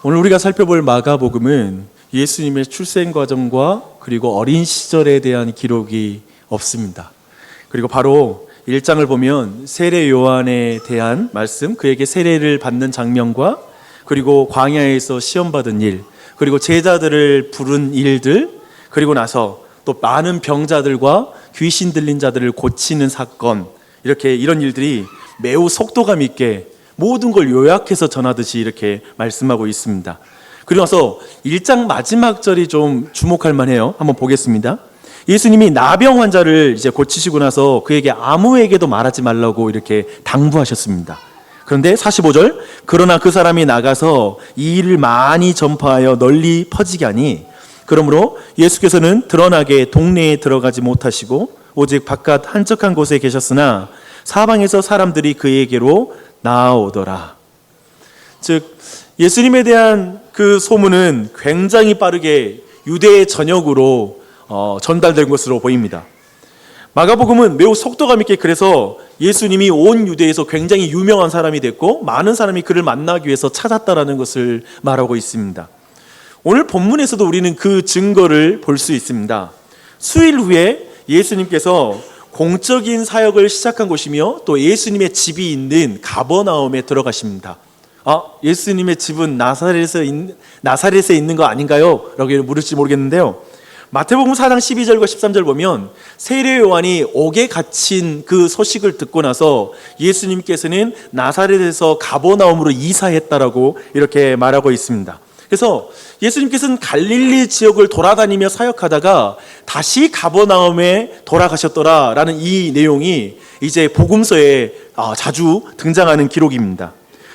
오늘 우리가 살펴볼 마가복음은 예수님의 출생 과정과 그리고 어린 시절에 대한 기록이 없습니다. 그리고 바로 1장을 보면 세례 요한에 대한 말씀, 그에게 세례를 받는 장면과 그리고 광야에서 시험받은 일, 그리고 제자들을 부른 일들, 그리고 나서 또 많은 병자들과 귀신 들린 자들을 고치는 사건, 이런 일들이 매우 속도감 있게 모든 걸 요약해서 전하듯이 이렇게 말씀하고 있습니다. 그리고 나서 1장 마지막 절이 좀 주목할 만해요. 한번 보겠습니다. 예수님이 나병 환자를 이제 고치시고 나서 그에게 아무에게도 말하지 말라고 이렇게 당부하셨습니다. 그런데 45절, 그러나 그 사람이 나가서 이 일을 많이 전파하여 널리 퍼지게 하니, 그러므로 예수께서는 드러나게 동네에 들어가지 못하시고 오직 바깥 한적한 곳에 계셨으나 사방에서 사람들이 그에게로 나아오더라. 즉 예수님에 대한 그 소문은 굉장히 빠르게 유대의 전역으로 전달된 것으로 보입니다. 마가복음은 매우 속도감 있게 그래서 예수님이 온 유대에서 굉장히 유명한 사람이 됐고 많은 사람이 그를 만나기 위해서 찾았다라는 것을 말하고 있습니다. 오늘 본문에서도 우리는 그 증거를 볼 수 있습니다. 수일 후에 예수님께서 공적인 사역을 시작한 곳이며 또 예수님의 집이 있는 가버나움에 들어가십니다. 예수님의 집은 나사렛에 있는 거 아닌가요? 라고 물을지 모르겠는데요. 마태복음 4장 12절과 13절 보면 세례 요한이 옥에 갇힌 그 소식을 듣고 나서 예수님께서는 나사렛에서 가버나움으로 이사했다라고 이렇게 말하고 있습니다. 그래서 예수님께서는 갈릴리 지역을 돌아다니며 사역하다가 다시 가버나움에 돌아가셨더라라는 이 내용이 이제 복음서에 자주 등장하는 기록입니다.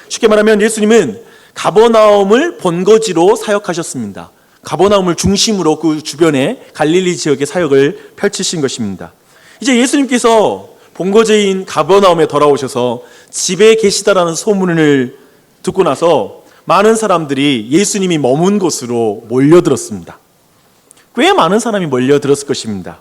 쉽게 말하면 예수님은 가버나움을 본거지로 사역하셨습니다. 가버나움을 중심으로 그 주변에 갈릴리 지역의 사역을 펼치신 것입니다. 이제 예수님께서 본거지인 가버나움에 돌아오셔서 집에 계시다라는 소문을 듣고 나서 많은 사람들이 예수님이 머문 곳으로 몰려들었습니다. 꽤 많은 사람이 몰려들었을 것입니다.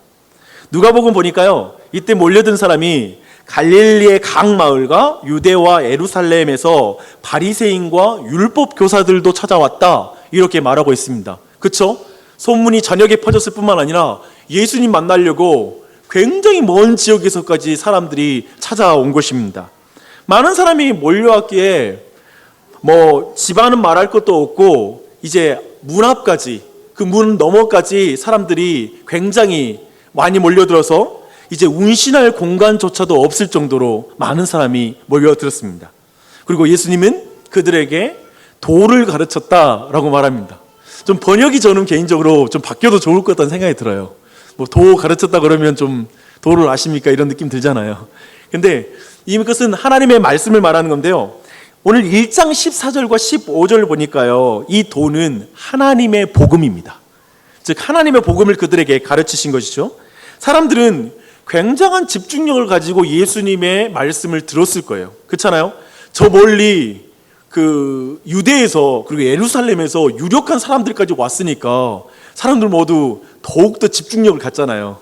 누가복음 보니까요, 이때 몰려든 사람이 갈릴리의 각 마을과 유대와 예루살렘에서 바리새인과 율법 교사들도 찾아왔다, 이렇게 말하고 있습니다. 그렇죠? 소문이 전역에 퍼졌을 뿐만 아니라 예수님 만나려고 굉장히 먼 지역에서까지 사람들이 찾아온 것입니다. 많은 사람이 몰려왔기에 집안은 말할 것도 없고 이제 문 앞까지, 그 문 너머까지 사람들이 굉장히 많이 몰려들어서 이제 운신할 공간조차도 없을 정도로 많은 사람이 몰려들었습니다. 그리고 예수님은 그들에게 도를 가르쳤다라고 말합니다. 좀 번역이 저는 개인적으로 좀 바뀌어도 좋을 것 같다는 생각이 들어요. 도 가르쳤다 그러면 좀 도를 아십니까? 이런 느낌 들잖아요. 근데 이것은 하나님의 말씀을 말하는 건데요. 오늘 1장 14절과 15절을 보니까요, 이 도는 하나님의 복음입니다. 즉 하나님의 복음을 그들에게 가르치신 것이죠. 사람들은 굉장한 집중력을 가지고 예수님의 말씀을 들었을 거예요. 그렇잖아요? 저 멀리 그 유대에서 그리고 예루살렘에서 유력한 사람들까지 왔으니까 사람들 모두 더욱더 집중력을 갖잖아요.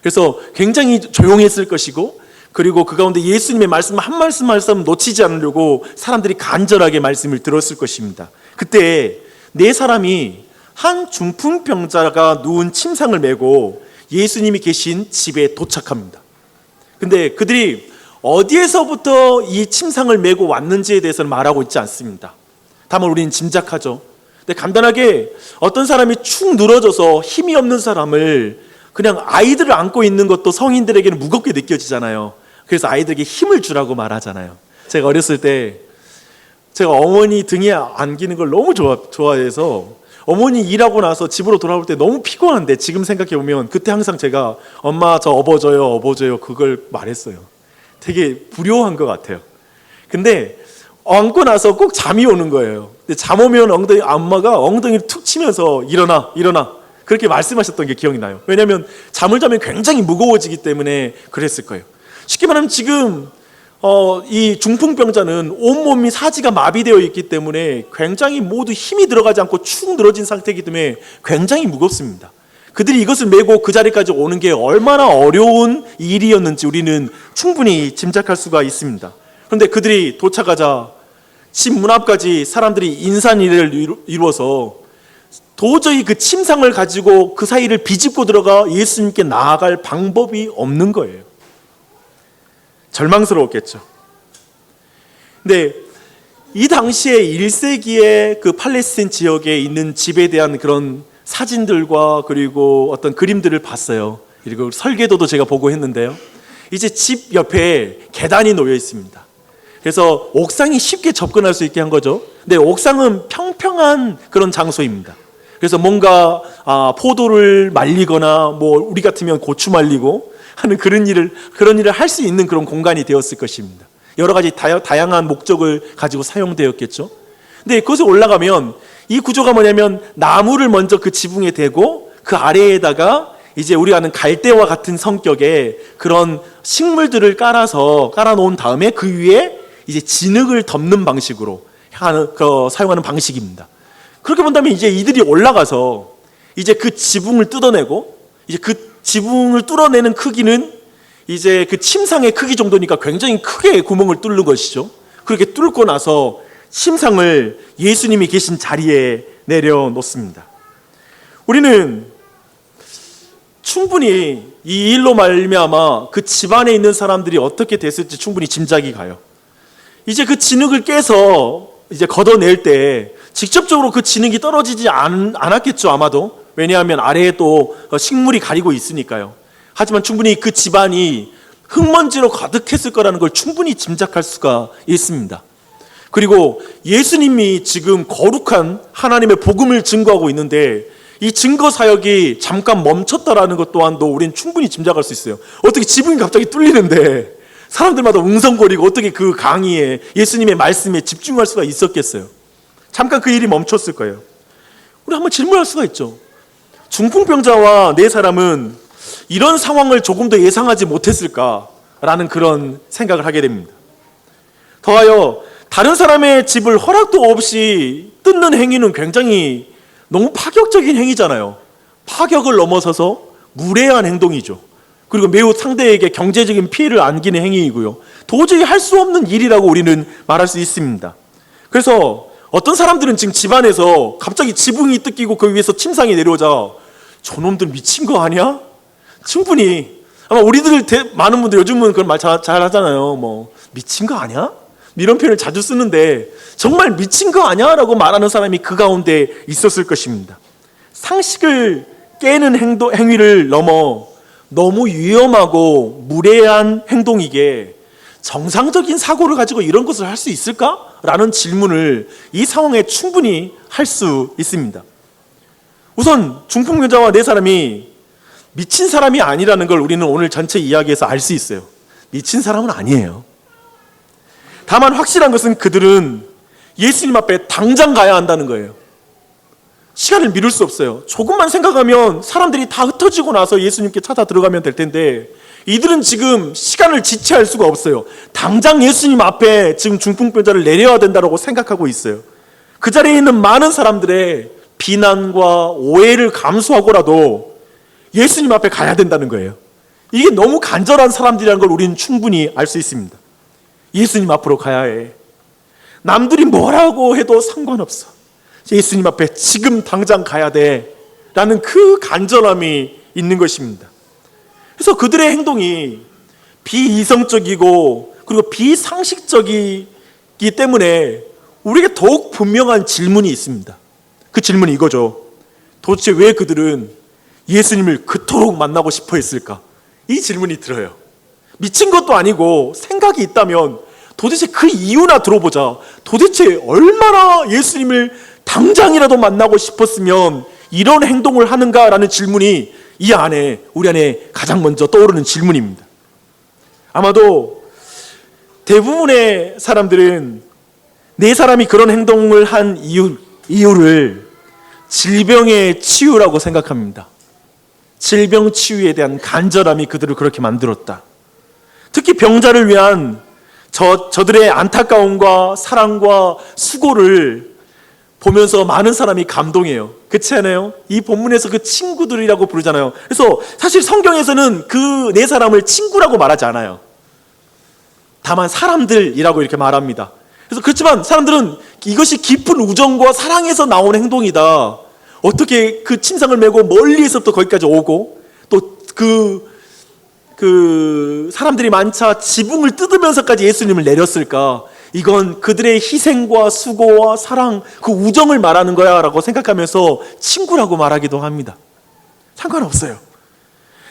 그래서 굉장히 조용했을 것이고, 그리고 그 가운데 예수님의 말씀 한 말씀 한 말씀 놓치지 않으려고 사람들이 간절하게 말씀을 들었을 것입니다. 그때 네 사람이 한 중풍병자가 누운 침상을 메고 예수님이 계신 집에 도착합니다. 근데 그들이 어디에서부터 이 침상을 메고 왔는지에 대해서는 말하고 있지 않습니다. 다만 우리는 짐작하죠. 근데 간단하게 어떤 사람이 축 늘어져서 힘이 없는 사람을 그냥 아이들을 안고 있는 것도 성인들에게는 무겁게 느껴지잖아요. 그래서 아이들에게 힘을 주라고 말하잖아요. 제가 어렸을 때 제가 어머니 등에 안기는 걸 너무 좋아해서 어머니 일하고 나서 집으로 돌아올 때 너무 피곤한데 지금 생각해보면 그때 항상 제가 엄마 저 업어줘요 그걸 말했어요. 되게 불효한 것 같아요. 근데 안고 나서 꼭 잠이 오는 거예요. 근데 잠 오면 엄마가 엉덩이를 툭 치면서 일어나 그렇게 말씀하셨던 게 기억이 나요. 왜냐하면 잠을 자면 굉장히 무거워지기 때문에 그랬을 거예요. 쉽게 말하면 지금 이 중풍병자는 온몸이 사지가 마비되어 있기 때문에 굉장히 모두 힘이 들어가지 않고 축 늘어진 상태이기 때문에 굉장히 무겁습니다. 그들이 이것을 메고 그 자리까지 오는 게 얼마나 어려운 일이었는지 우리는 충분히 짐작할 수가 있습니다. 그런데 그들이 도착하자 집 문 앞까지 사람들이 인산이를 이루어서 도저히 그 침상을 가지고 그 사이를 비집고 들어가 예수님께 나아갈 방법이 없는 거예요. 절망스러웠겠죠. 근데 이 당시에 1세기의 그 팔레스타인 지역에 있는 집에 대한 그런 사진들과 그리고 어떤 그림들을 봤어요. 그리고 설계도도 제가 보고 했는데요. 이제 집 옆에 계단이 놓여 있습니다. 그래서 옥상이 쉽게 접근할 수 있게 한 거죠. 근데 옥상은 평평한 그런 장소입니다. 그래서 뭔가 포도를 말리거나 뭐 우리 같으면 고추 말리고 하는 그런 일을 할 수 있는 그런 공간이 되었을 것입니다. 여러 가지 다양한 목적을 가지고 사용되었겠죠. 근데 그것에 올라가면 이 구조가 뭐냐면 나무를 먼저 그 지붕에 대고 그 아래에다가 이제 우리가 아는 갈대와 같은 성격의 그런 식물들을 깔아놓은 다음에 그 위에 이제 진흙을 덮는 방식으로 사용하는 방식입니다. 그렇게 본다면 이제 이들이 올라가서 이제 그 지붕을 뜯어내고 이제 그 지붕을 뚫어내는 크기는 이제 그 침상의 크기 정도니까 굉장히 크게 구멍을 뚫는 것이죠. 그렇게 뚫고 나서 침상을 예수님이 계신 자리에 내려놓습니다. 우리는 충분히 이 일로 말미암아 그 집안에 있는 사람들이 어떻게 됐을지 충분히 짐작이 가요. 이제 그 진흙을 깨서 이제 걷어낼 때 직접적으로 그 진흙이 떨어지지 않았겠죠, 아마도. 왜냐하면 아래에 또 식물이 가리고 있으니까요. 하지만 충분히 그 집안이 흙먼지로 가득했을 거라는 걸 충분히 짐작할 수가 있습니다. 그리고 예수님이 지금 거룩한 하나님의 복음을 증거하고 있는데 이 증거 사역이 잠깐 멈췄다라는 것 또한도 우리는 충분히 짐작할 수 있어요. 어떻게 지붕이 갑자기 뚫리는데 사람들마다 웅성거리고 어떻게 그 강의에 예수님의 말씀에 집중할 수가 있었겠어요. 잠깐 그 일이 멈췄을 거예요. 우리 한번 질문할 수가 있죠. 중풍병자와 네 사람은 이런 상황을 조금 더 예상하지 못했을까라는 그런 생각을 하게 됩니다. 더하여 다른 사람의 집을 허락도 없이 뜯는 행위는 굉장히 너무 파격적인 행위잖아요. 파격을 넘어서서 무례한 행동이죠. 그리고 매우 상대에게 경제적인 피해를 안기는 행위이고요. 도저히 할 수 없는 일이라고 우리는 말할 수 있습니다. 그래서 어떤 사람들은 지금 집안에서 갑자기 지붕이 뜯기고 그 위에서 침상이 내려오자 저놈들 미친 거 아니야? 충분히 아마 우리들 많은 분들 요즘은 그런 말 잘 하잖아요. 뭐 미친 거 아니야? 이런 표현을 자주 쓰는데 정말 미친 거 아니야? 라고 말하는 사람이 그 가운데 있었을 것입니다. 상식을 깨는 행위를 넘어 너무 위험하고 무례한 행동이기에 정상적인 사고를 가지고 이런 것을 할 수 있을까? 라는 질문을 이 상황에 충분히 할 수 있습니다. 우선 중풍병자와 네 사람이 미친 사람이 아니라는 걸 우리는 오늘 전체 이야기에서 알 수 있어요. 미친 사람은 아니에요. 다만 확실한 것은 그들은 예수님 앞에 당장 가야 한다는 거예요. 시간을 미룰 수 없어요. 조금만 생각하면 사람들이 다 흩어지고 나서 예수님께 찾아 들어가면 될 텐데 이들은 지금 시간을 지체할 수가 없어요. 당장 예수님 앞에 지금 중풍병자를 내려야 된다고 생각하고 있어요. 그 자리에 있는 많은 사람들의 비난과 오해를 감수하고라도 예수님 앞에 가야 된다는 거예요. 이게 너무 간절한 사람들이라는 걸 우리는 충분히 알 수 있습니다. 예수님 앞으로 가야 해. 남들이 뭐라고 해도 상관없어. 예수님 앞에 지금 당장 가야 돼. 라는 그 간절함이 있는 것입니다. 그래서 그들의 행동이 비이성적이고 그리고 비상식적이기 때문에 우리에게 더욱 분명한 질문이 있습니다. 그 질문이 이거죠. 도대체 왜 그들은 예수님을 그토록 만나고 싶어 했을까? 이 질문이 들어요. 미친 것도 아니고 생각이 있다면 도대체 그 이유나 들어보자. 도대체 얼마나 예수님을 당장이라도 만나고 싶었으면 이런 행동을 하는가라는 질문이 이 안에 우리 안에 가장 먼저 떠오르는 질문입니다. 아마도 대부분의 사람들은 네 사람이 그런 행동을 한 이유를 질병의 치유라고 생각합니다. 질병 치유에 대한 간절함이 그들을 그렇게 만들었다. 특히 병자를 위한 저들의 안타까움과 사랑과 수고를 보면서 많은 사람이 감동해요. 그렇지 않아요? 이 본문에서 그 친구들이라고 부르잖아요. 그래서 사실 성경에서는 그 네 사람을 친구라고 말하지 않아요. 다만 사람들이라고 이렇게 말합니다. 그래서 그렇지만 사람들은 이것이 깊은 우정과 사랑에서 나온 행동이다. 어떻게 그 침상을 메고 멀리에서부터 거기까지 오고 또 그 사람들이 많자 지붕을 뜯으면서까지 예수님을 내렸을까? 이건 그들의 희생과 수고와 사랑, 그 우정을 말하는 거야 라고 생각하면서 친구라고 말하기도 합니다. 상관없어요.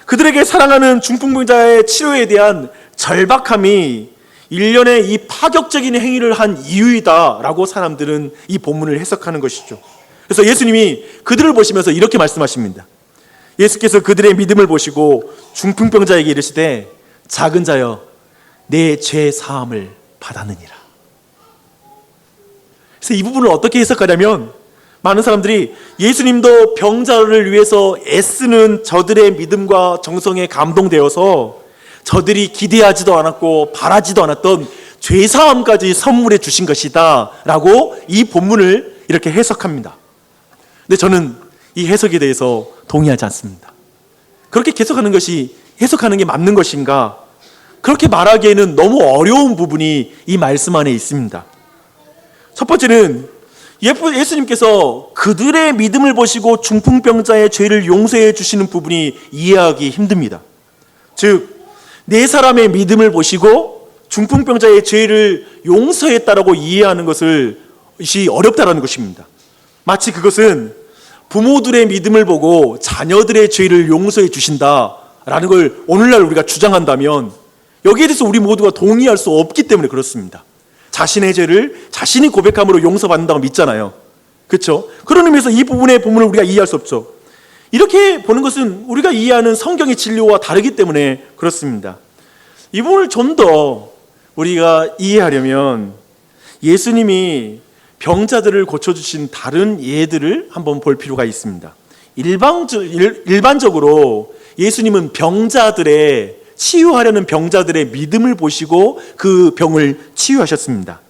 그들에게 사랑하는 중풍병자의 치료에 대한 절박함이 일련의 이 파격적인 행위를 한 이유이다 라고 사람들은 이 본문을 해석하는 것이죠. 그래서 예수님이 그들을 보시면서 이렇게 말씀하십니다. 예수께서 그들의 믿음을 보시고 중풍병자에게 이르시되 작은 자여 내 죄 사함을 받았느니라. 그래서 이 부분을 어떻게 해석하냐면 많은 사람들이 예수님도 병자를 위해서 애쓰는 저들의 믿음과 정성에 감동되어서 저들이 기대하지도 않았고 바라지도 않았던 죄사함까지 선물해 주신 것이다 라고 이 본문을 이렇게 해석합니다. 근데 저는 이 해석에 대해서 동의하지 않습니다. 그렇게 해석하는 게 맞는 것인가? 그렇게 말하기에는 너무 어려운 부분이 이 말씀 안에 있습니다. 첫 번째는 예수님께서 그들의 믿음을 보시고 중풍병자의 죄를 용서해 주시는 부분이 이해하기 힘듭니다. 즉, 네 사람의 믿음을 보시고 중풍병자의 죄를 용서했다라고 이해하는 것이 어렵다라는 것입니다. 마치 그것은 부모들의 믿음을 보고 자녀들의 죄를 용서해 주신다라는 걸 오늘날 우리가 주장한다면 여기에 대해서 우리 모두가 동의할 수 없기 때문에 그렇습니다. 자신의 죄를 자신이 고백함으로 용서받는다고 믿잖아요. 그렇죠? 그런 의미에서 이 부분의 본문을 우리가 이해할 수 없죠. 이렇게 보는 것은 우리가 이해하는 성경의 진리와 다르기 때문에 그렇습니다. 이 부분을 좀 더 우리가 이해하려면 예수님이 병자들을 고쳐주신 다른 예들을 한번 볼 필요가 있습니다. 일반적으로 예수님은 치유하려는 병자들의 믿음을 보시고 그 병을 치유하셨습니다.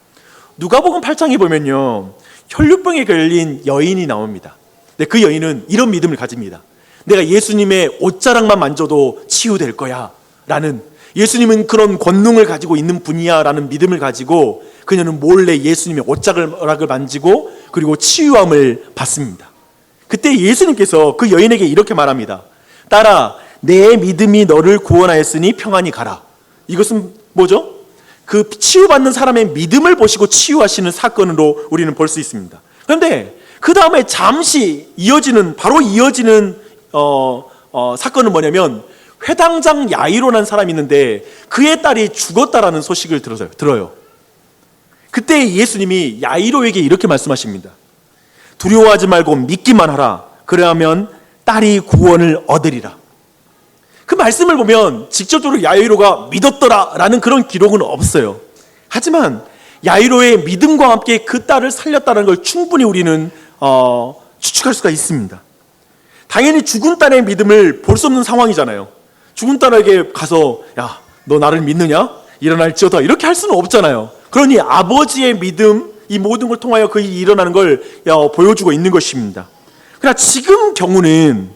누가복음 8장에 보면요, 혈류병에 걸린 여인이 나옵니다. 근데 그 여인은 이런 믿음을 가집니다. 내가 예수님의 옷자락만 만져도 치유될 거야 라는, 예수님은 그런 권능을 가지고 있는 분이야 라는 믿음을 가지고 그녀는 몰래 예수님의 옷자락을 만지고 그리고 치유함을 받습니다. 그때 예수님께서 그 여인에게 이렇게 말합니다. 딸아, 내 믿음이 너를 구원하였으니 평안히 가라. 이것은 뭐죠? 그 치유받는 사람의 믿음을 보시고 치유하시는 사건으로 우리는 볼 수 있습니다. 그런데 그 다음에 잠시 이어지는 사건은 뭐냐면, 회당장 야이로라는 사람이 있는데 그의 딸이 죽었다라는 소식을 들어요. 그때 예수님이 야이로에게 이렇게 말씀하십니다. 두려워하지 말고 믿기만 하라. 그래야면 딸이 구원을 얻으리라. 그 말씀을 보면 직접적으로 야이로가 믿었더라라는 그런 기록은 없어요. 하지만 야이로의 믿음과 함께 그 딸을 살렸다는 걸 충분히 우리는 추측할 수가 있습니다. 당연히 죽은 딸의 믿음을 볼 수 없는 상황이잖아요. 죽은 딸에게 가서 야, 너 나를 믿느냐? 일어날지어다 이렇게 할 수는 없잖아요. 그러니 아버지의 믿음, 이 모든 걸 통하여 그 일이 일어나는 걸 보여주고 있는 것입니다. 그러나 지금 경우는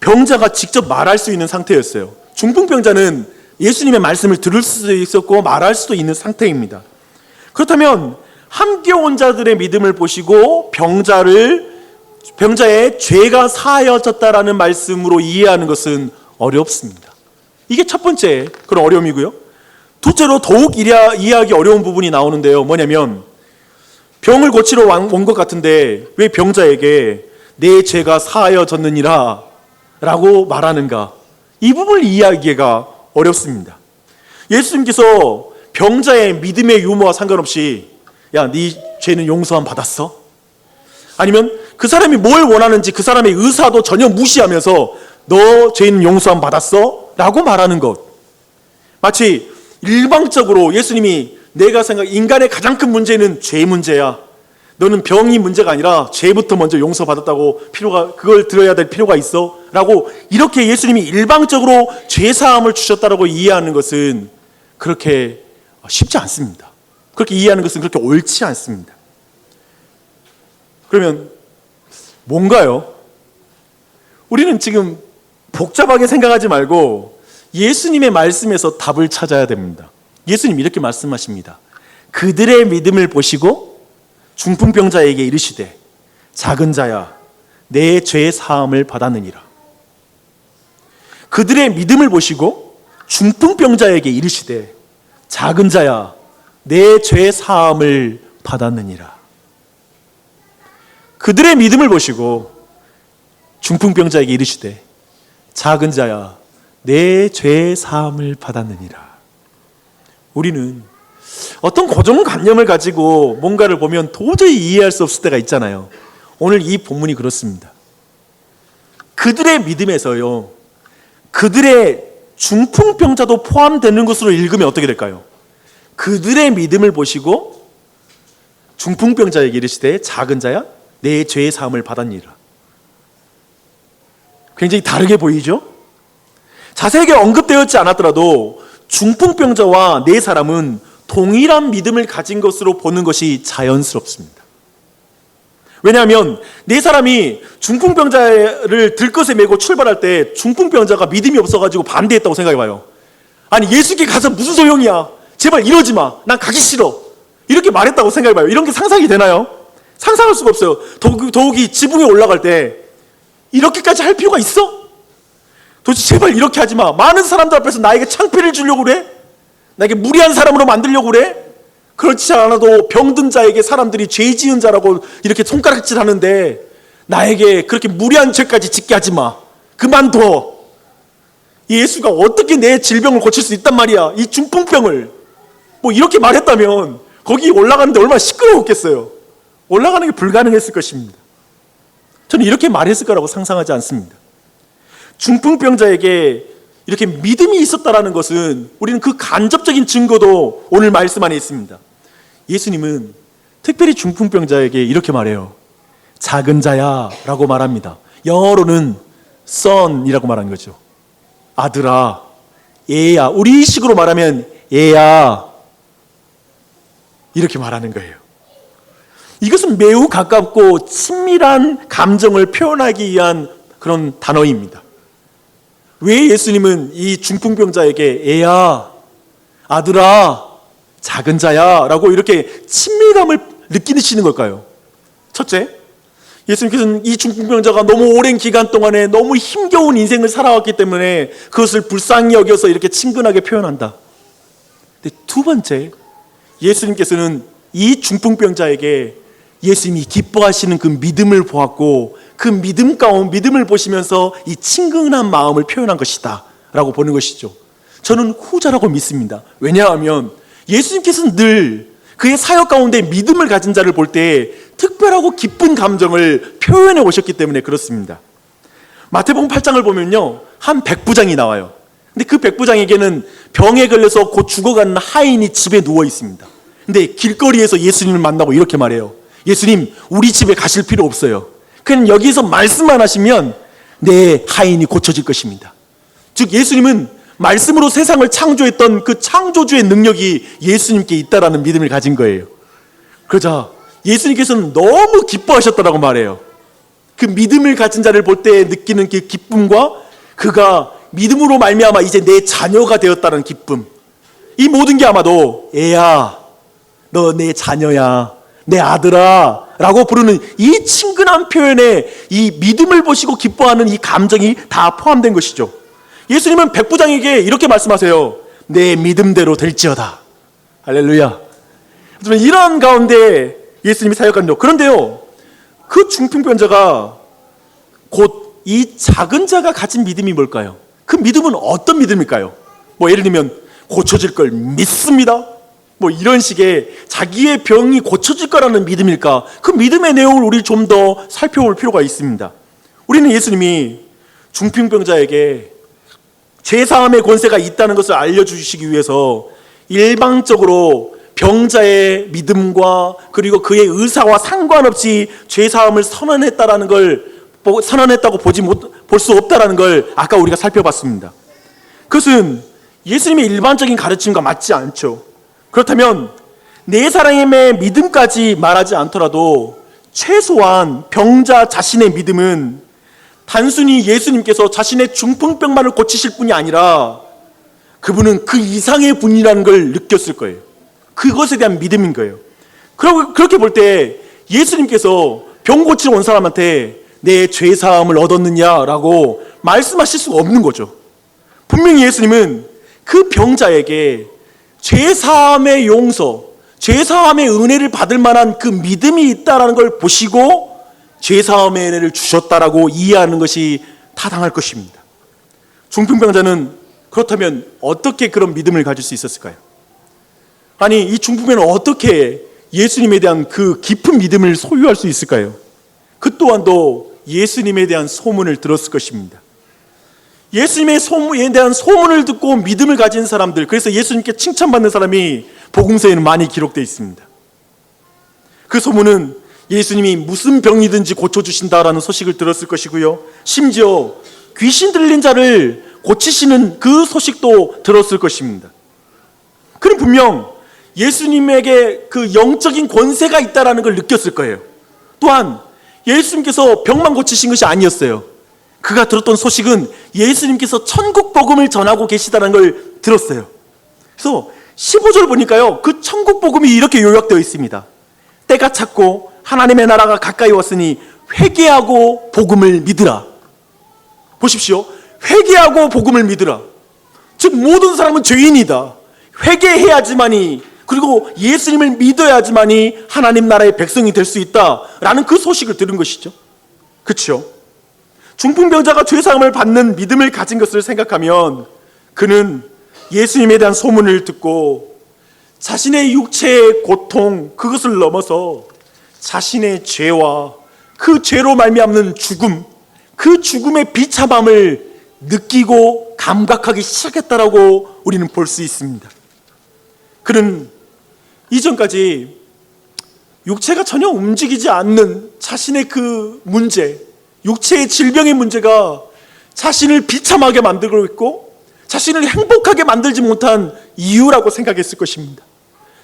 병자가 직접 말할 수 있는 상태였어요. 중풍병자는 예수님의 말씀을 들을 수도 있었고 말할 수도 있는 상태입니다. 그렇다면 함께 온 자들의 믿음을 보시고 병자의 죄가 사하여졌다라는 말씀으로 이해하는 것은 어렵습니다. 이게 첫 번째 그런 어려움이고요. 둘째로 더욱 이해하기 어려운 부분이 나오는데요. 뭐냐면 병을 고치러 온 것 같은데 왜 병자에게 내 죄가 사하여졌느니라 라고 말하는가? 이 부분을 이해하기가 어렵습니다. 예수님께서 병자의 믿음의 유무와 상관없이 야, 네 죄는 용서함 받았어? 아니면 그 사람이 뭘 원하는지 그 사람의 의사도 전혀 무시하면서 너 죄는 용서함 받았어? 라고 말하는 것. 마치 일방적으로 예수님이 인간의 가장 큰 문제는 죄 문제야. 너는 병이 문제가 아니라 죄부터 먼저 용서받았다고 그걸 들어야 될 필요가 있어 라고 이렇게 예수님이 일방적으로 죄사함을 주셨다라고 이해하는 것은 그렇게 쉽지 않습니다. 그렇게 이해하는 것은 그렇게 옳지 않습니다. 그러면 뭔가요? 우리는 지금 복잡하게 생각하지 말고 예수님의 말씀에서 답을 찾아야 됩니다. 예수님 이렇게 말씀하십니다. 그들의 믿음을 보시고 중풍병자에게 이르시되 작은 자야 내 죄 사함을 받았느니라. 그들의 믿음을 보시고 중풍병자에게 이르시되 작은 자야 내 죄 사함을 받았느니라. 그들의 믿음을 보시고 중풍병자에게 이르시되 작은 자야 내 죄 사함을 받았느니라. 우리는 어떤 고정관념을 가지고 뭔가를 보면 도저히 이해할 수 없을 때가 있잖아요. 오늘 이 본문이 그렇습니다. 그들의 믿음에서요, 그들의 중풍병자도 포함되는 것으로 읽으면 어떻게 될까요? 그들의 믿음을 보시고 중풍병자에게 이르시되 작은 자야 내 죄의 사함을 받았니라. 굉장히 다르게 보이죠? 자세하게 언급되었지 않았더라도 중풍병자와 네 사람은 동일한 믿음을 가진 것으로 보는 것이 자연스럽습니다. 왜냐하면 네 사람이 중풍병자를 들것에 메고 출발할 때 중풍병자가 믿음이 없어가지고 반대했다고 생각해봐요. 아니 예수께 가서 무슨 소용이야, 제발 이러지 마, 난 가기 싫어, 이렇게 말했다고 생각해봐요. 이런 게 상상이 되나요? 상상할 수가 없어요. 더욱이 지붕에 올라갈 때 이렇게까지 할 필요가 있어? 도대체 제발 이렇게 하지 마. 많은 사람들 앞에서 나에게 창피를 주려고 그래? 나에게 무리한 사람으로 만들려고 그래? 그렇지 않아도 병든 자에게 사람들이 죄 지은 자라고 이렇게 손가락질 하는데 나에게 그렇게 무리한 죄까지 짓게 하지 마. 그만둬. 예수가 어떻게 내 질병을 고칠 수 있단 말이야, 이 중풍병을. 뭐 이렇게 말했다면 거기 올라가는데 얼마나 시끄러웠겠어요. 올라가는 게 불가능했을 것입니다. 저는 이렇게 말했을 거라고 상상하지 않습니다. 중풍병자에게 이렇게 믿음이 있었다라는 것은 우리는 그 간접적인 증거도 오늘 말씀 안에 있습니다. 예수님은 특별히 중풍병자에게 이렇게 말해요. 작은 자야 라고 말합니다. 영어로는 son이라고 말하는 거죠. 아들아, 얘야, 우리식으로 말하면 얘야, 이렇게 말하는 거예요. 이것은 매우 가깝고 친밀한 감정을 표현하기 위한 그런 단어입니다. 왜 예수님은 이 중풍병자에게 애야, 아들아, 작은 자야 라고 이렇게 친밀감을 느끼시는 걸까요? 첫째, 예수님께서는 이 중풍병자가 너무 오랜 기간 동안에 너무 힘겨운 인생을 살아왔기 때문에 그것을 불쌍히 여겨서 이렇게 친근하게 표현한다. 근데 두 번째, 예수님께서는 이 중풍병자에게 예수님이 기뻐하시는 그 믿음을 보았고 그 믿음 가운데 믿음을 보시면서 이 친근한 마음을 표현한 것이다 라고 보는 것이죠. 저는 후자라고 믿습니다. 왜냐하면 예수님께서는 늘 그의 사역 가운데 믿음을 가진 자를 볼 때 특별하고 기쁜 감정을 표현해 오셨기 때문에 그렇습니다. 마태복음 8장을 보면요, 한 백부장이 나와요. 근데 그 백부장에게는 병에 걸려서 곧 죽어가는 하인이 집에 누워 있습니다. 근데 길거리에서 예수님을 만나고 이렇게 말해요. 예수님, 우리 집에 가실 필요 없어요. 그냥 여기서 말씀만 하시면 내 하인이 고쳐질 것입니다. 즉 예수님은 말씀으로 세상을 창조했던 그 창조주의 능력이 예수님께 있다라는 믿음을 가진 거예요. 그러자 예수님께서는 너무 기뻐하셨다라고 말해요. 그 믿음을 가진 자를 볼 때 느끼는 그 기쁨과 그가 믿음으로 말미암아 이제 내 자녀가 되었다는 기쁨, 이 모든 게 아마도 애야, 너 내 자녀야, 내 아들아 라고 부르는 이 친근한 표현에 이 믿음을 보시고 기뻐하는 이 감정이 다 포함된 것이죠. 예수님은 백부장에게 이렇게 말씀하세요. 내 믿음대로 될지어다. 할렐루야. 이런 가운데 예수님이 사역한다. 그런데요, 그 중풍병자가 곧 이 작은 자가 가진 믿음이 뭘까요? 그 믿음은 어떤 믿음일까요? 뭐 예를 들면 고쳐질 걸 믿습니다, 뭐 이런 식의 자기의 병이 고쳐질 거라는 믿음일까? 그 믿음의 내용을 우리 좀 더 살펴볼 필요가 있습니다. 우리는 예수님이 중풍병자에게 죄사함의 권세가 있다는 것을 알려주시기 위해서 일방적으로 병자의 믿음과 그리고 그의 의사와 상관없이 죄사함을 선언했다라는 걸 선언했다고 볼 수 없다라는 걸 아까 우리가 살펴봤습니다. 그것은 예수님의 일반적인 가르침과 맞지 않죠. 그렇다면 네 사람의 믿음까지 말하지 않더라도 최소한 병자 자신의 믿음은 단순히 예수님께서 자신의 중풍병만을 고치실 뿐이 아니라 그분은 그 이상의 분이라는 걸 느꼈을 거예요. 그것에 대한 믿음인 거예요. 그렇게 볼 때 예수님께서 병 고치러 온 사람한테 내 죄사함을 얻었느냐라고 말씀하실 수가 없는 거죠. 분명히 예수님은 그 병자에게 죄사함의 용서, 죄사함의 은혜를 받을 만한 그 믿음이 있다는 걸 보시고 죄사함의 은혜를 주셨다라고 이해하는 것이 타당할 것입니다. 중풍병자는 그렇다면 어떻게 그런 믿음을 가질 수 있었을까요? 아니, 이 중풍병자는 어떻게 예수님에 대한 그 깊은 믿음을 소유할 수 있을까요? 그 또한도 예수님에 대한 소문을 들었을 것입니다. 예수님에 대한 소문을 듣고 믿음을 가진 사람들, 그래서 예수님께 칭찬받는 사람이 복음서에는 많이 기록되어 있습니다. 그 소문은 예수님이 무슨 병이든지 고쳐주신다라는 소식을 들었을 것이고요, 심지어 귀신 들린 자를 고치시는 그 소식도 들었을 것입니다. 그는 분명 예수님에게 그 영적인 권세가 있다는 걸 느꼈을 거예요. 또한 예수님께서 병만 고치신 것이 아니었어요. 그가 들었던 소식은 예수님께서 천국 복음을 전하고 계시다는 걸 들었어요. 그래서 15절 보니까요, 그 천국 복음이 이렇게 요약되어 있습니다. 때가 찼고 하나님의 나라가 가까이 왔으니 회개하고 복음을 믿으라. 보십시오. 회개하고 복음을 믿으라. 즉 모든 사람은 죄인이다. 회개해야지만이, 그리고 예수님을 믿어야지만이 하나님 나라의 백성이 될 수 있다라는 그 소식을 들은 것이죠. 그렇죠? 중풍병자가 죄사함을 받는 믿음을 가진 것을 생각하면 그는 예수님에 대한 소문을 듣고 자신의 육체의 고통, 그것을 넘어서 자신의 죄와 그 죄로 말미암는 죽음, 그 죽음의 비참함을 느끼고 감각하기 시작했다라고 우리는 볼 수 있습니다. 그는 이전까지 육체가 전혀 움직이지 않는 자신의 그 문제, 육체의 질병의 문제가 자신을 비참하게 만들고 있고 자신을 행복하게 만들지 못한 이유라고 생각했을 것입니다.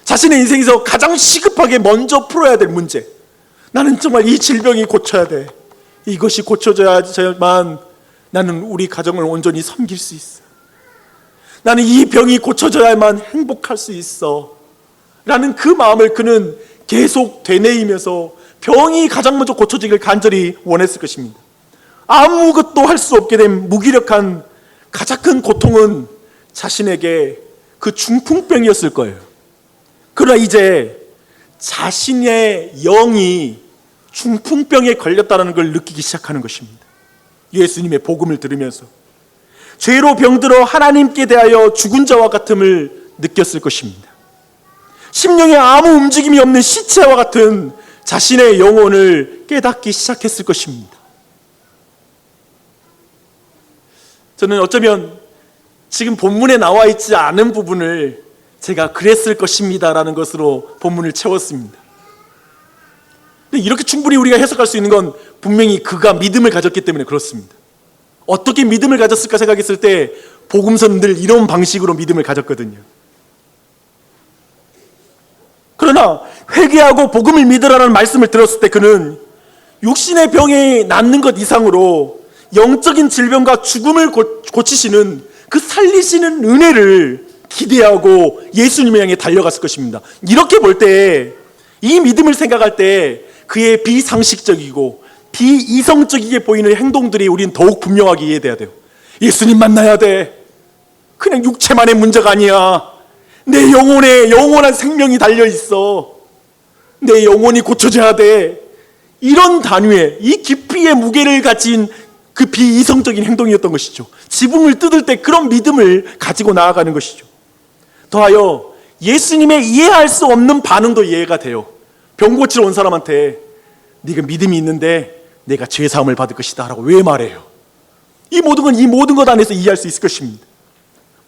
자신의 인생에서 가장 시급하게 먼저 풀어야 될 문제, 나는 정말 이 질병이 고쳐야 돼, 이것이 고쳐져야만 나는 우리 가정을 온전히 섬길 수 있어, 나는 이 병이 고쳐져야만 행복할 수 있어 라는 그 마음을 그는 계속 되뇌이면서 병이 가장 먼저 고쳐지길 간절히 원했을 것입니다. 아무것도 할 수 없게 된 무기력한 가장 큰 고통은 자신에게 그 중풍병이었을 거예요. 그러나 이제 자신의 영이 중풍병에 걸렸다는 걸 느끼기 시작하는 것입니다. 예수님의 복음을 들으면서 죄로 병들어 하나님께 대하여 죽은 자와 같음을 느꼈을 것입니다. 심령에 아무 움직임이 없는 시체와 같은 자신의 영혼을 깨닫기 시작했을 것입니다. 저는 어쩌면 지금 본문에 나와 있지 않은 부분을 제가 그랬을 것입니다라는 것으로 본문을 채웠습니다. 근데 이렇게 충분히 우리가 해석할 수 있는 건 분명히 그가 믿음을 가졌기 때문에 그렇습니다. 어떻게 믿음을 가졌을까 생각했을 때 복음서는 늘 이런 방식으로 믿음을 가졌거든요. 그러나 회개하고 복음을 믿으라는 말씀을 들었을 때 그는 육신의 병이 낫는 것 이상으로 영적인 질병과 죽음을 고치시는 그 살리시는 은혜를 기대하고 예수님을 향해 달려갔을 것입니다. 이렇게 볼 때, 이 믿음을 생각할 때 그의 비상식적이고 비이성적이게 보이는 행동들이 우리는 더욱 분명하게 이해돼야 돼요. 예수님 만나야 돼. 그냥 육체만의 문제가 아니야. 내 영혼에 영원한 생명이 달려있어. 내 영혼이 고쳐져야 돼. 이런 단위에 이 깊이의 무게를 가진 그 비이성적인 행동이었던 것이죠. 지붕을 뜯을 때 그런 믿음을 가지고 나아가는 것이죠. 더하여 예수님의 이해할 수 없는 반응도 이해가 돼요. 병 고치러 온 사람한테 네가 믿음이 있는데 내가 죄사함을 받을 것이다 라고 왜 말해요? 이 모든 것 안에서 이해할 수 있을 것입니다.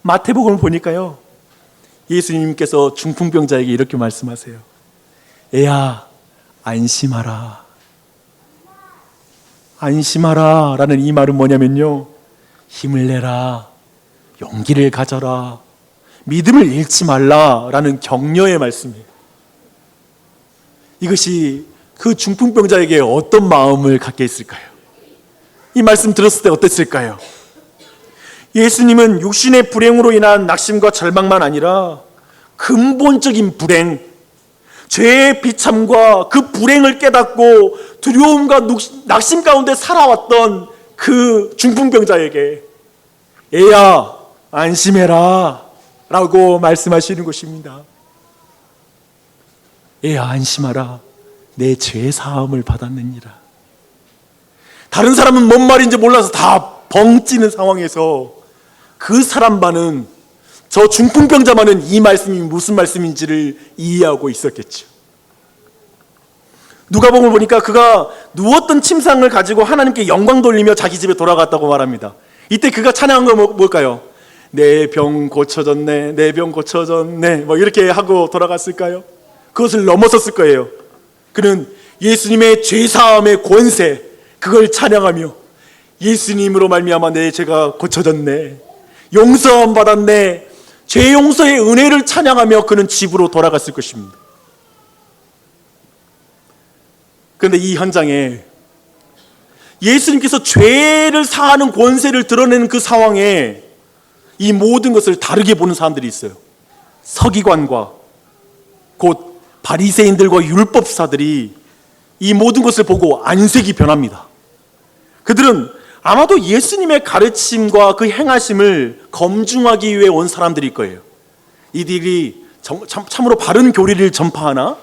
마태복음을 보니까요, 예수님께서 중풍병자에게 이렇게 말씀하세요. 애야, 안심하라. 안심하라 라는 이 말은 뭐냐면요, 힘을 내라, 용기를 가져라, 믿음을 잃지 말라 라는 격려의 말씀이에요. 이것이 그 중풍병자에게 어떤 마음을 갖게 했을까요? 이 말씀 들었을 때 어땠을까요? 예수님은 육신의 불행으로 인한 낙심과 절망만 아니라 근본적인 불행, 죄의 비참과 그 불행을 깨닫고 두려움과 낙심 가운데 살아왔던 그 중풍병자에게 애야 안심해라 라고 말씀하시는 것입니다. 애야 안심하라, 내 죄 사함을 받았느니라. 다른 사람은 뭔 말인지 몰라서 다 벙찌는 상황에서 그 사람만은, 저 중풍병자만은 이 말씀이 무슨 말씀인지를 이해하고 있었겠죠. 누가복음을 보니까 그가 누웠던 침상을 가지고 하나님께 영광 돌리며 자기 집에 돌아갔다고 말합니다. 이때 그가 찬양한 건 뭘까요? 내 병 고쳐졌네, 내 병 고쳐졌네, 뭐 이렇게 하고 돌아갔을까요? 그것을 넘어섰을 거예요. 그는 예수님의 죄사함의 권세, 그걸 찬양하며 예수님으로 말미암아 내 죄가 고쳐졌네, 용서함 받았네, 죄 용서의 은혜를 찬양하며 그는 집으로 돌아갔을 것입니다. 그런데 이 현장에 예수님께서 죄를 사하는 권세를 드러내는 그 상황에 이 모든 것을 다르게 보는 사람들이 있어요. 서기관과 곧 바리새인들과 율법사들이 이 모든 것을 보고 안색이 변합니다. 그들은 아마도 예수님의 가르침과 그 행하심을 검증하기 위해 온 사람들일 거예요. 이들이 참으로 바른 교리를 전파하나,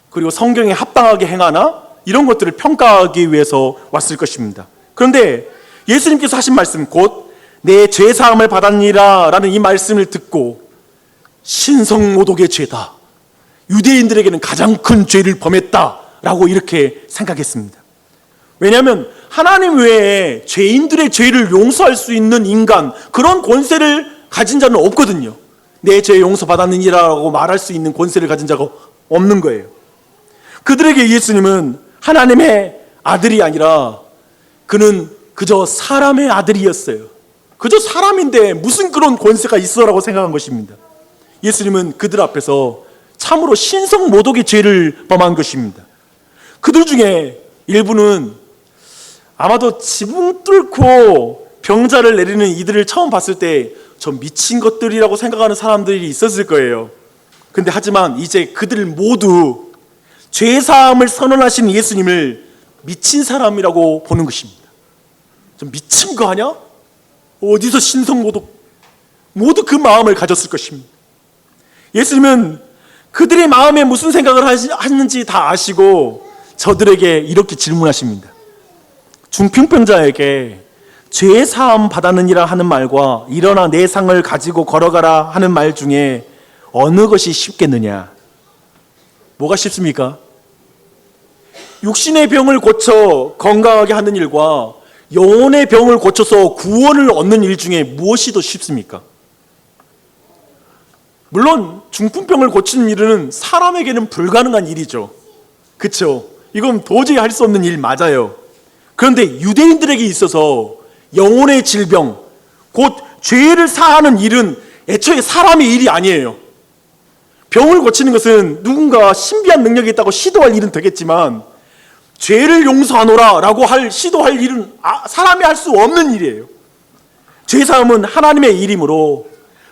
그리고 성경에 합당하게 행하나, 이런 것들을 평가하기 위해서 왔을 것입니다. 그런데 예수님께서 하신 말씀, 곧 내 죄사함을 받았니라 라는 이 말씀을 듣고 신성모독의 죄다, 유대인들에게는 가장 큰 죄를 범했다 라고 이렇게 생각했습니다. 왜냐하면 하나님 외에 죄인들의 죄를 용서할 수 있는 인간, 그런 권세를 가진 자는 없거든요. 내 죄 용서받았느니라고 말할 수 있는 권세를 가진 자가 없는 거예요. 그들에게 예수님은 하나님의 아들이 아니라 그는 그저 사람의 아들이었어요. 그저 사람인데 무슨 그런 권세가 있어라고 생각한 것입니다. 예수님은 그들 앞에서 참으로 신성모독의 죄를 범한 것입니다. 그들 중에 일부는 아마도 지붕 뚫고 병자를 내리는 이들을 처음 봤을 때 저 미친 것들이라고 생각하는 사람들이 있었을 거예요. 근데 하지만 이제 그들 모두 죄사함을 선언하신 예수님을 미친 사람이라고 보는 것입니다. 좀 미친 거 아니야? 어디서 신성모독? 모두 그 마음을 가졌을 것입니다. 예수님은 그들의 마음에 무슨 생각을 하는지 다 아시고 저들에게 이렇게 질문하십니다. 중풍병자에게 죄 사함 받았느니라 하는 말과 일어나 내 상을 가지고 걸어가라 하는 말 중에 어느 것이 쉽겠느냐? 뭐가 쉽습니까? 육신의 병을 고쳐 건강하게 하는 일과 영혼의 병을 고쳐서 구원을 얻는 일 중에 무엇이 더 쉽습니까? 물론 중풍병을 고치는 일은 사람에게는 불가능한 일이죠. 그렇죠? 이건 도저히 할 수 없는 일 맞아요. 그런데 유대인들에게 있어서 영혼의 질병, 곧 죄를 사하는 일은 애초에 사람의 일이 아니에요. 병을 고치는 것은 누군가 신비한 능력이 있다고 시도할 일은 되겠지만 죄를 용서하노라 라고 시도할 일은 사람이 할 수 없는 일이에요. 죄사함은 하나님의 일이므로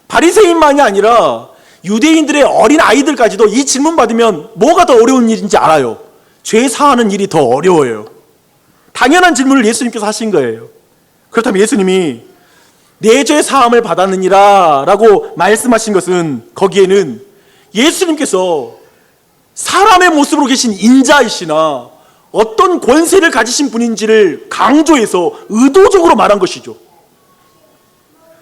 바리새인만이 아니라 유대인들의 어린 아이들까지도 이 질문 받으면 뭐가 더 어려운 일인지 알아요. 죄 사하는 일이 더 어려워요. 당연한 질문을 예수님께서 하신 거예요. 그렇다면 예수님이 내 죄 사함을 받았느니라 라고 말씀하신 것은, 거기에는 예수님께서 사람의 모습으로 계신 인자이시나 어떤 권세를 가지신 분인지를 강조해서 의도적으로 말한 것이죠.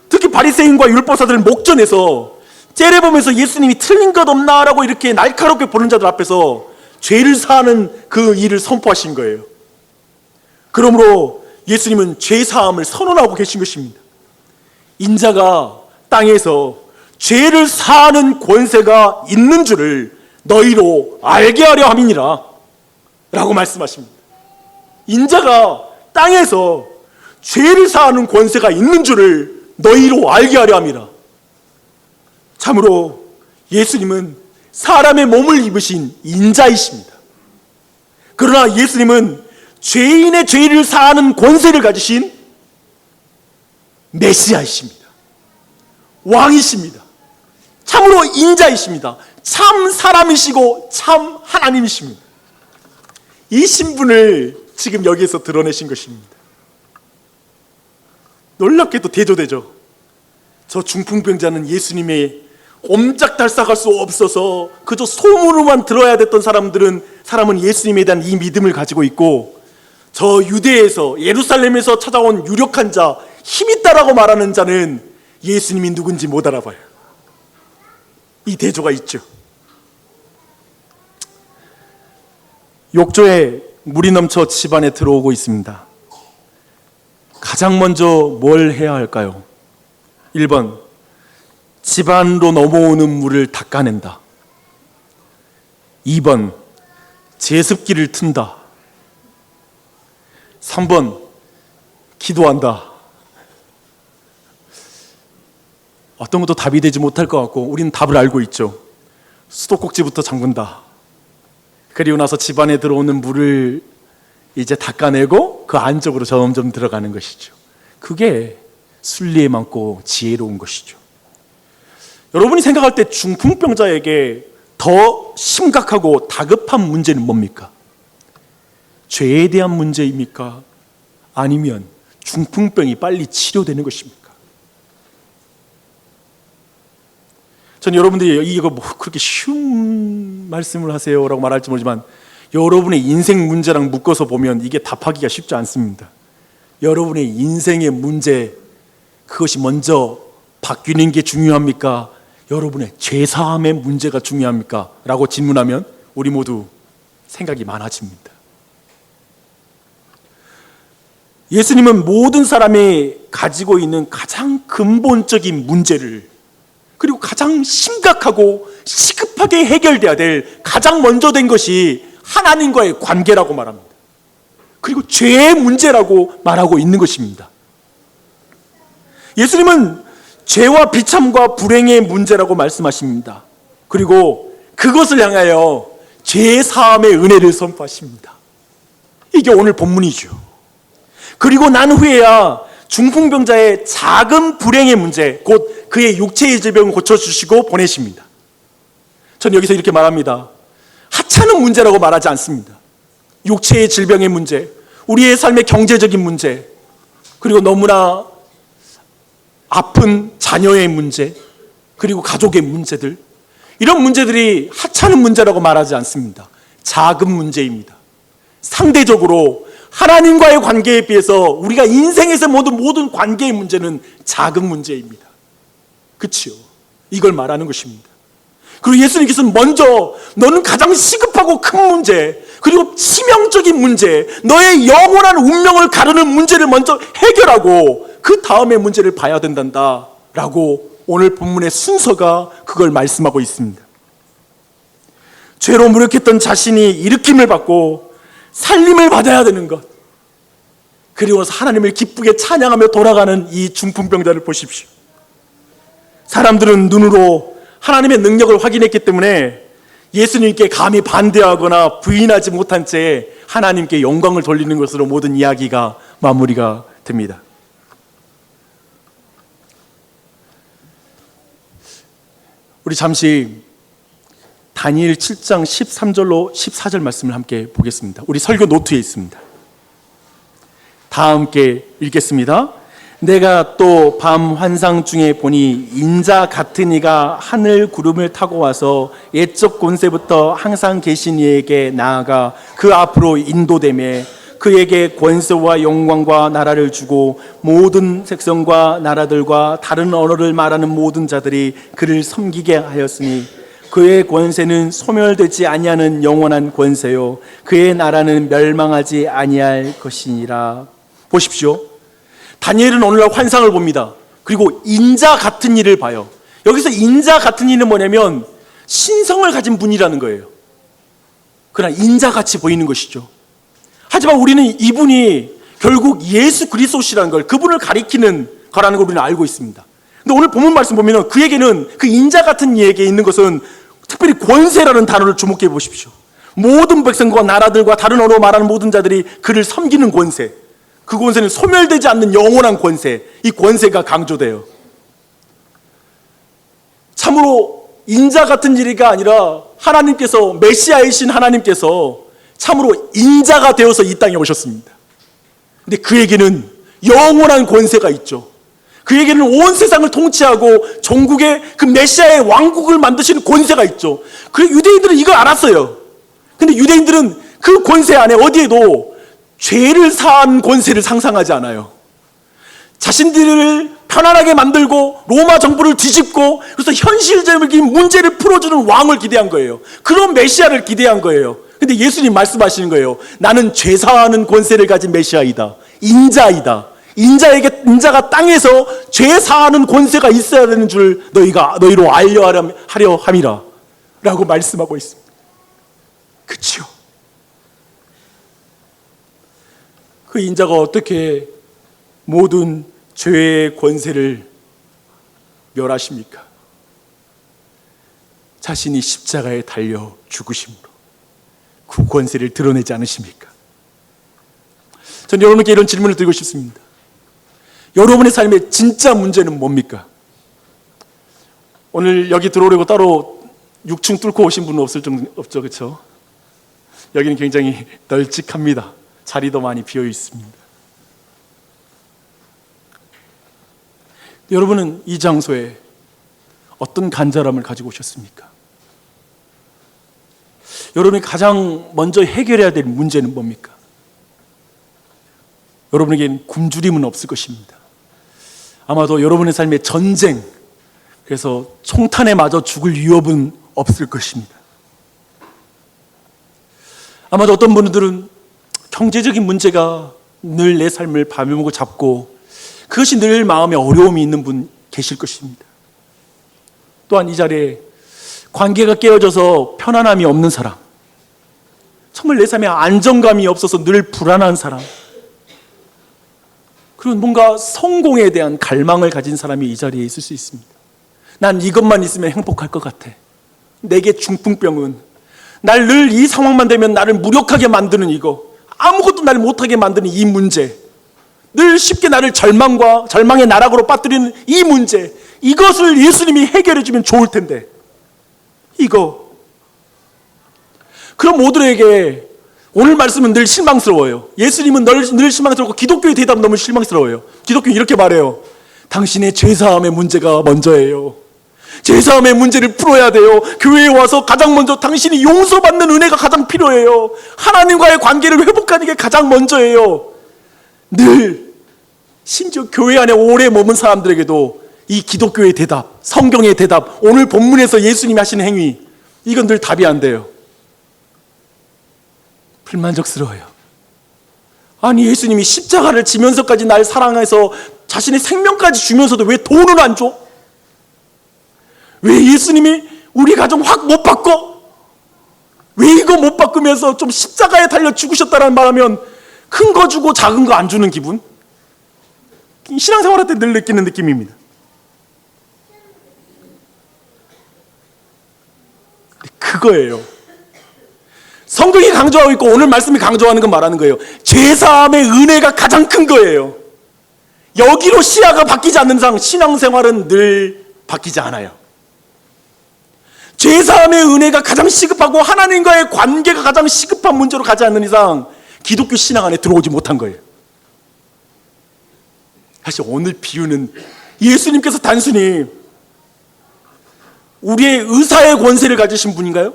특히 바리새인과 율법사들을 목전에서 째려보면서 예수님이 틀린 것 없나라고 이렇게 날카롭게 보는 자들 앞에서 죄를 사하는 그 일을 선포하신 거예요. 그러므로 예수님은 죄 사함을 선언하고 계신 것입니다. 인자가 땅에서 죄를 사하는 권세가 있는 줄을 너희로 알게 하려 함이니라 라고 말씀하십니다. 인자가 땅에서 죄를 사하는 권세가 있는 줄을 너희로 알게 하려 함이라. 참으로 예수님은 사람의 몸을 입으신 인자이십니다. 그러나 예수님은 죄인의 죄를 사하는 권세를 가지신 메시아이십니다. 왕이십니다. 참으로 인자이십니다. 참 사람이시고 참 하나님이십니다. 이 신분을 지금 여기에서 드러내신 것입니다. 놀랍게도 대조되죠. 저 중풍병자는 예수님의 옴짝달싹할 수 없어서 그저 소문으로만 들어야 됐던 사람은 예수님에 대한 이 믿음을 가지고 있고, 저 유대에서 예루살렘에서 찾아온 유력한 자, 힘있다라고 말하는 자는 예수님이 누군지 못 알아봐요. 이 대조가 있죠. 욕조에 물이 넘쳐 집안에 들어오고 있습니다. 가장 먼저 뭘 해야 할까요? 1번, 집안으로 넘어오는 물을 닦아낸다. 2번, 제습기를 튼다. 3번, 기도한다. 어떤 것도 답이 되지 못할 것 같고 우리는 답을 알고 있죠. 수도꼭지부터 잠근다. 그리고 나서 집안에 들어오는 물을 이제 닦아내고 그 안쪽으로 점점 들어가는 것이죠. 그게 순리에 많고 지혜로운 것이죠. 여러분이 생각할 때 중풍병자에게 더 심각하고 다급한 문제는 뭡니까? 죄에 대한 문제입니까? 아니면 중풍병이 빨리 치료되는 것입니까? 전 여러분들이 이거 뭐 그렇게 쉬운 말씀을 하세요라고 말할지 모르지만, 여러분의 인생 문제랑 묶어서 보면 이게 답하기가 쉽지 않습니다. 여러분의 인생의 문제, 그것이 먼저 바뀌는 게 중요합니까? 여러분의 죄사함의 문제가 중요합니까? 라고 질문하면 우리 모두 생각이 많아집니다. 예수님은 모든 사람이 가지고 있는 가장 근본적인 문제를, 그리고 가장 심각하고 시급하게 해결돼야 될 가장 먼저 된 것이 하나님과의 관계라고 말합니다. 그리고 죄의 문제라고 말하고 있는 것입니다. 예수님은 죄와 비참과 불행의 문제라고 말씀하십니다. 그리고 그것을 향하여 죄 사함의 은혜를 선포하십니다. 이게 오늘 본문이죠. 그리고 난 후에야 중풍병자의 작은 불행의 문제, 곧 그의 육체의 질병을 고쳐주시고 보내십니다. 저는 여기서 이렇게 말합니다. 하찮은 문제라고 말하지 않습니다. 육체의 질병의 문제, 우리의 삶의 경제적인 문제, 그리고 너무나 아픈 자녀의 문제, 그리고 가족의 문제들, 이런 문제들이 하찮은 문제라고 말하지 않습니다. 작은 문제입니다. 상대적으로 하나님과의 관계에 비해서 우리가 인생에서 모든 관계의 문제는 작은 문제입니다. 그렇죠? 이걸 말하는 것입니다. 그리고 예수님께서는 먼저 너는 가장 시급하고 큰 문제, 그리고 치명적인 문제, 너의 영원한 운명을 가르는 문제를 먼저 해결하고 그 다음의 문제를 봐야 된단다 라고 오늘 본문의 순서가 그걸 말씀하고 있습니다. 죄로 무력했던 자신이 일으킴을 받고 살림을 받아야 되는 것, 그리고 하나님을 기쁘게 찬양하며 돌아가는 이 중풍병자를 보십시오. 사람들은 눈으로 하나님의 능력을 확인했기 때문에 예수님께 감히 반대하거나 부인하지 못한 채 하나님께 영광을 돌리는 것으로 모든 이야기가 마무리가 됩니다. 우리 잠시 다니엘 7장 13절로 14절 말씀을 함께 보겠습니다. 우리 설교 노트에 있습니다. 다 함께 읽겠습니다. 내가 또 밤 환상 중에 보니 인자 같은 이가 하늘 구름을 타고 와서 옛적 권세부터 항상 계신 이에게 나아가 그 앞으로 인도되매 그에게 권세와 영광과 나라를 주고 모든 색성과 나라들과 다른 언어를 말하는 모든 자들이 그를 섬기게 하였으니 그의 권세는 소멸되지 아니하는 영원한 권세요 그의 나라는 멸망하지 아니할 것이니라. 보십시오. 다니엘은 오늘날 환상을 봅니다. 그리고 인자 같은 이를 봐요. 여기서 인자 같은 이는 뭐냐면 신성을 가진 분이라는 거예요. 그러나 인자같이 보이는 것이죠. 하지만 우리는 이분이 결국 예수 그리스도시라는 걸, 그분을 가리키는 거라는 걸 우리는 알고 있습니다. 근데 오늘 본문 말씀 보면 그에게는, 그 인자 같은 이에게 있는 것은 특별히 권세라는 단어를 주목해 보십시오. 모든 백성과 나라들과 다른 언어로 말하는 모든 자들이 그를 섬기는 권세, 그 권세는 소멸되지 않는 영원한 권세, 이 권세가 강조돼요. 참으로 인자 같은 일이가 아니라 하나님께서, 메시아이신 하나님께서 참으로 인자가 되어서 이 땅에 오셨습니다. 근데 그에게는 영원한 권세가 있죠. 그에게는 온 세상을 통치하고 종국의 그 메시아의 왕국을 만드시는 권세가 있죠. 그 유대인들은 이걸 알았어요. 근데 유대인들은 그 권세 안에 어디에도 죄를 사한 권세를 상상하지 않아요. 자신들을 편안하게 만들고 로마 정부를 뒤집고 그래서 현실적인 문제를 풀어주는 왕을 기대한 거예요. 그런 메시아를 기대한 거예요. 근데 예수님 말씀하시는 거예요. 나는 죄 사하는 권세를 가진 메시아이다. 인자이다. 인자가 땅에서 죄 사하는 권세가 있어야 되는 줄 너희로 하려 함이라 라고 말씀하고 있습니다. 그치요? 그 인자가 어떻게 모든 죄의 권세를 멸하십니까? 자신이 십자가에 달려 죽으심으로 그 권세를 드러내지 않으십니까? 전 여러분께 이런 질문을 드리고 싶습니다. 여러분의 삶의 진짜 문제는 뭡니까? 오늘 여기 들어오려고 따로 6층 뚫고 오신 분은 없죠, 그렇죠? 여기는 굉장히 널찍합니다. 자리도 많이 비어 있습니다. 여러분은 이 장소에 어떤 간절함을 가지고 오셨습니까? 여러분이 가장 먼저 해결해야 될 문제는 뭡니까? 여러분에겐 굶주림은 없을 것입니다. 아마도 여러분의 삶의 전쟁, 그래서 총탄에 맞아 죽을 위협은 없을 것입니다. 아마도 어떤 분들은 경제적인 문제가 늘 내 삶을 발목을 잡고 그것이 늘 마음에 어려움이 있는 분 계실 것입니다. 또한 이 자리에 관계가 깨어져서 편안함이 없는 사람, 정말 내 삶에 안정감이 없어서 늘 불안한 사람, 그리고 뭔가 성공에 대한 갈망을 가진 사람이 이 자리에 있을 수 있습니다. 난 이것만 있으면 행복할 것 같아. 내게 중풍병은 날 늘 이 상황만 되면 나를 무력하게 만드는 이거, 아무것도 나를 못하게 만드는 이 문제, 늘 쉽게 나를 절망의 나락으로 빠뜨리는 이 문제, 이것을 예수님이 해결해 주면 좋을 텐데, 이거. 그럼 모두에게 오늘 말씀은 늘 실망스러워요. 예수님은 늘 실망스럽고 기독교의 대답은 너무 실망스러워요. 기독교는 이렇게 말해요. 당신의 죄사함의 문제가 먼저예요. 죄사함의 문제를 풀어야 돼요. 교회에 와서 가장 먼저 당신이 용서받는 은혜가 가장 필요해요. 하나님과의 관계를 회복하는 게 가장 먼저예요. 늘 심지어 교회 안에 오래 머문 사람들에게도 이 기독교의 대답, 성경의 대답, 오늘 본문에서 예수님이 하시는 행위, 이건 늘 답이 안 돼요. 불만족스러워요. 아니, 예수님이 십자가를 지면서까지 날 사랑해서 자신의 생명까지 주면서도 왜 돈을 안 줘? 왜 예수님이 우리 가정 확 못 바꿔? 왜 이거 못 바꾸면서 좀 십자가에 달려 죽으셨다는 말하면 큰 거 주고 작은 거 안 주는 기분? 신앙생활 할 때 늘 느끼는 느낌입니다. 그거예요. 성경이 강조하고 있고 오늘 말씀이 강조하는 건 말하는 거예요. 죄사함의 은혜가 가장 큰 거예요. 여기로 시야가 바뀌지 않는 이상 신앙생활은 늘 바뀌지 않아요. 죄사함의 은혜가 가장 시급하고 하나님과의 관계가 가장 시급한 문제로 가지 않는 이상 기독교 신앙 안에 들어오지 못한 거예요. 사실 오늘 비유는 예수님께서 단순히 우리의 의사의 권세를 가지신 분인가요?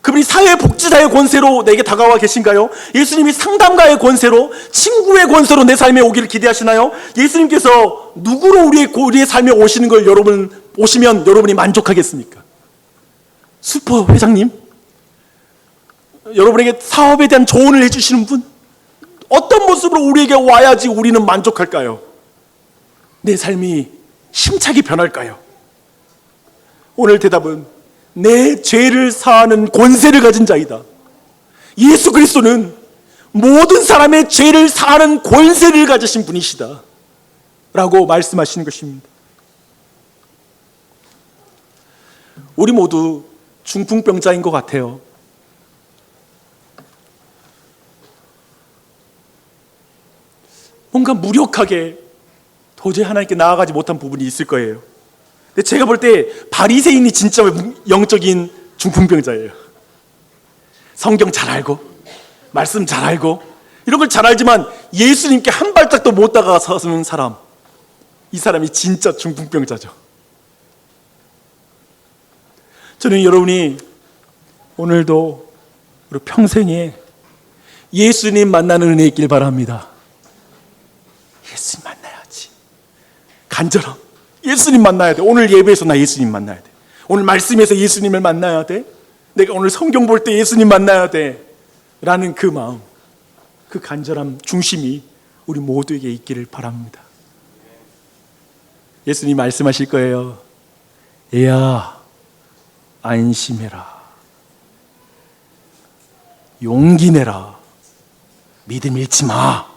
그분이 사회복지사의 권세로 내게 다가와 계신가요? 예수님이 상담가의 권세로, 친구의 권세로 내 삶에 오기를 기대하시나요? 예수님께서 누구로 우리의 삶에 오시는 걸 오시면 여러분이 만족하겠습니까? 슈퍼 회장님? 여러분에게 사업에 대한 조언을 해주시는 분? 어떤 모습으로 우리에게 와야지 우리는 만족할까요? 내 삶이 힘차게 변할까요? 오늘 대답은 내 죄를 사하는 권세를 가진 자이다. 예수 그리스도는 모든 사람의 죄를 사하는 권세를 가지신 분이시다 라고 말씀하시는 것입니다. 우리 모두 중풍병자인 것 같아요. 뭔가 무력하게 도저히 하나님께 나아가지 못한 부분이 있을 거예요. 근데 제가 볼 때 바리새인이 진짜 영적인 중풍병자예요. 성경 잘 알고 말씀 잘 알고 이런 걸 잘 알지만 예수님께 한 발짝도 못 다가서는 사람, 이 사람이 진짜 중풍병자죠. 저는 여러분이 오늘도 그리고 평생에 예수님 만나는 은혜 있길 바랍니다. 예수님 만나야지. 간절함. 예수님 만나야 돼. 오늘 예배에서 나 예수님 만나야 돼. 오늘 말씀에서 예수님을 만나야 돼. 내가 오늘 성경 볼 때 예수님 만나야 돼. 라는 그 마음, 그 간절함, 중심이 우리 모두에게 있기를 바랍니다. 예수님 말씀하실 거예요. 얘야, 안심해라. 용기 내라. 믿음 잃지 마.